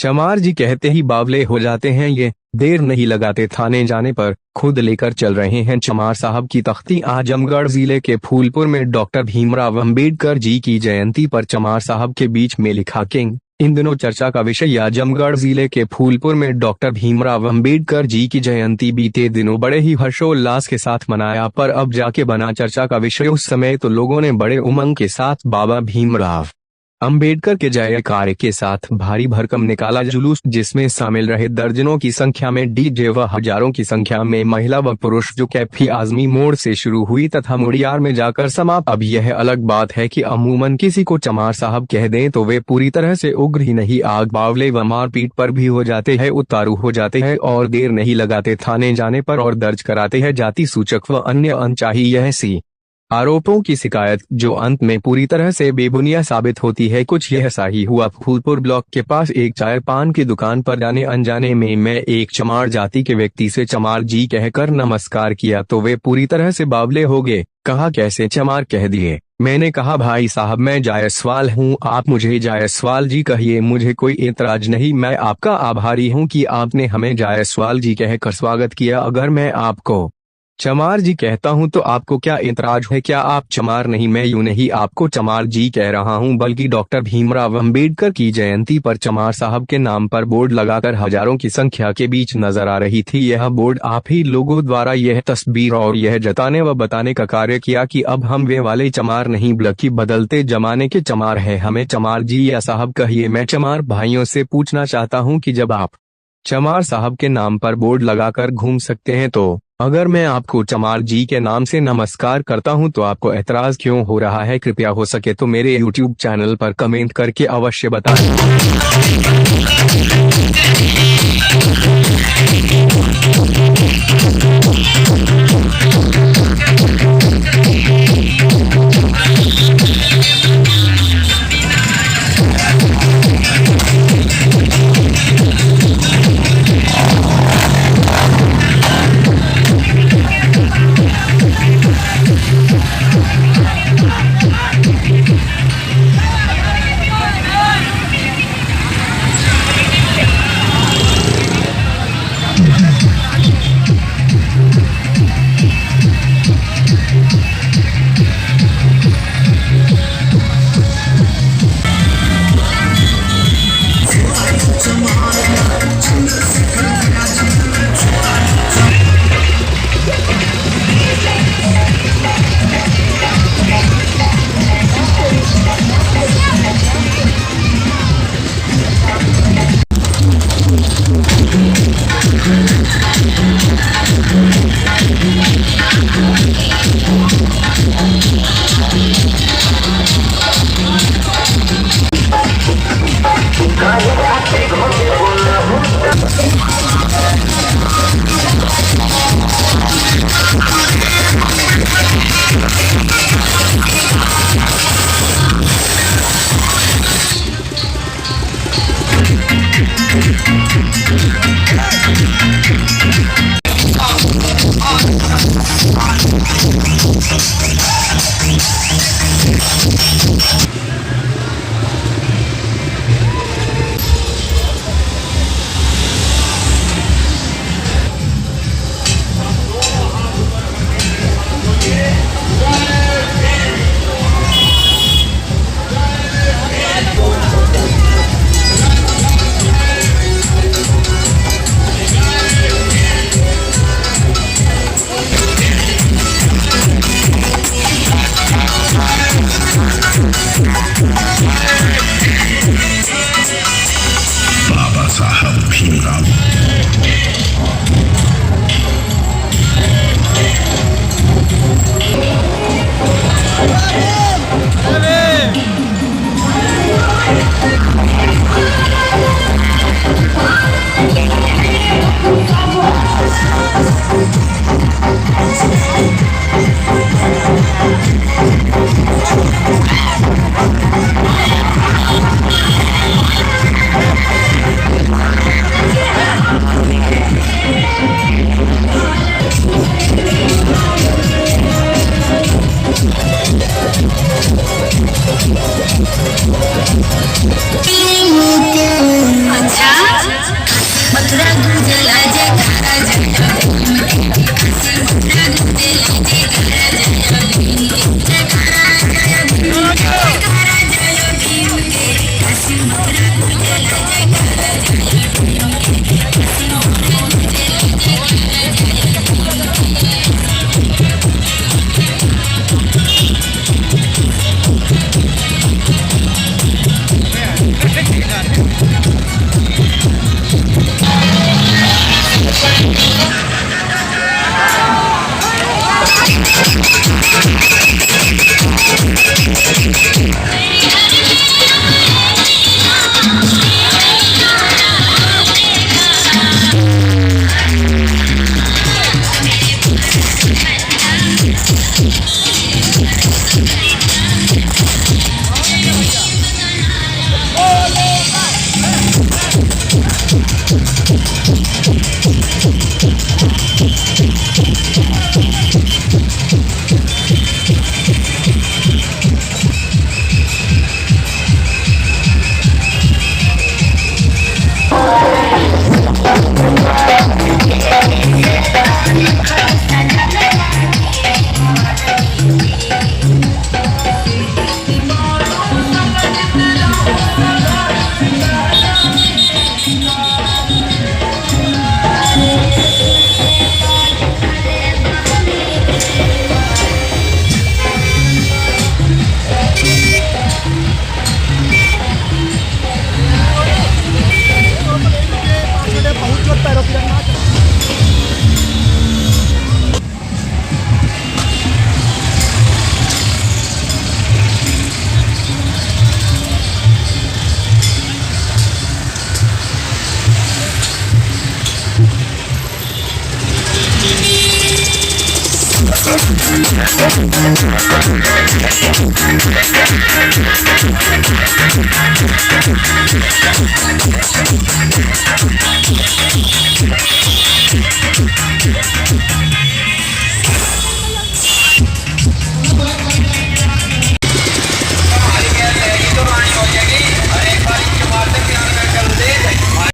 चमार जी कहते ही बावले हो जाते हैं ये, देर नहीं लगाते थाने जाने पर, खुद लेकर चल रहे हैं चमार साहब की तख्ती। आजमगढ़ जिले के फूलपुर में डॉक्टर भीमराव अंबेडकर जी की जयंती पर चमार साहब के बीच में लिखा किंग। इन दिनों चर्चा का विषय आजमगढ़ जिले के फूलपुर में डॉक्टर भीमराव अंबेडकर जी की जयंती बीते दिनों बड़े ही हर्षोल्लास के साथ मनाया, पर अब जाके बना चर्चा का विषय। उस समय तो लोगों ने बड़े उमंग के साथ बाबा भीमराव अंबेडकर के जयकारे के साथ भारी भरकम निकाला जुलूस, जिसमें शामिल रहे दर्जनों की संख्या में डीजे व हजारों की संख्या में महिला व पुरुष, जो कैफी आजमी मोड़ से शुरू हुई तथा मुड़ियार में जाकर समाप्त। अब यह अलग बात है कि अमूमन किसी को चमार साहब कह दें तो वे पूरी तरह से उग्र ही नहीं, आग बावले व मारपीट पर भी हो जाते हैं, उतारू हो जाते हैं और देर नहीं लगाते थाने जाने पर और दर्ज कराते हैं जाति सूचक व अन्य अनचाही ऐसी आरोपों की शिकायत, जो अंत में पूरी तरह से बेबुनियाद साबित होती है। कुछ यह ऐसा ही हुआ। फूलपुर ब्लॉक के पास एक चाय पान की दुकान पर जाने अनजाने में मैं एक चमार जाति के व्यक्ति से चमार जी कहकर नमस्कार किया तो वे पूरी तरह से बावले हो गए। कहा कैसे चमार कह दिए? मैंने कहा भाई साहब मैं जायसवाल हूँ, आप मुझे जायसवाल जी कहिए, मुझे कोई एतराज नहीं। मैं आपका आभारी हूँ कि आपने हमें जायसवाल जी कहकर स्वागत किया। अगर मैं आपको चमार जी कहता हूं तो आपको क्या एतराज है? क्या आप चमार नहीं? मैं यूं नहीं आपको चमार जी कह रहा हूं, बल्कि डॉक्टर भीमराव अंबेडकर की जयंती पर चमार साहब के नाम पर बोर्ड लगाकर हजारों की संख्या के बीच नजर आ रही थी। यह बोर्ड आप ही लोगों द्वारा यह तस्वीर और यह जताने व बताने का कार्य किया कि अब हम वे वाले चमार नहीं बल्कि बदलते जमाने के चमार है। हमें चमार जी या साहब कहिए। मैं चमार भाइयों से पूछना चाहता हूं कि जब आप चमार साहब के नाम पर बोर्ड लगाकर घूम सकते हैं तो अगर मैं आपको चमार जी के नाम से नमस्कार करता हूं तो आपको एतराज क्यों हो रहा है? कृपया हो सके तो मेरे YouTube चैनल पर कमेंट करके अवश्य बताएं।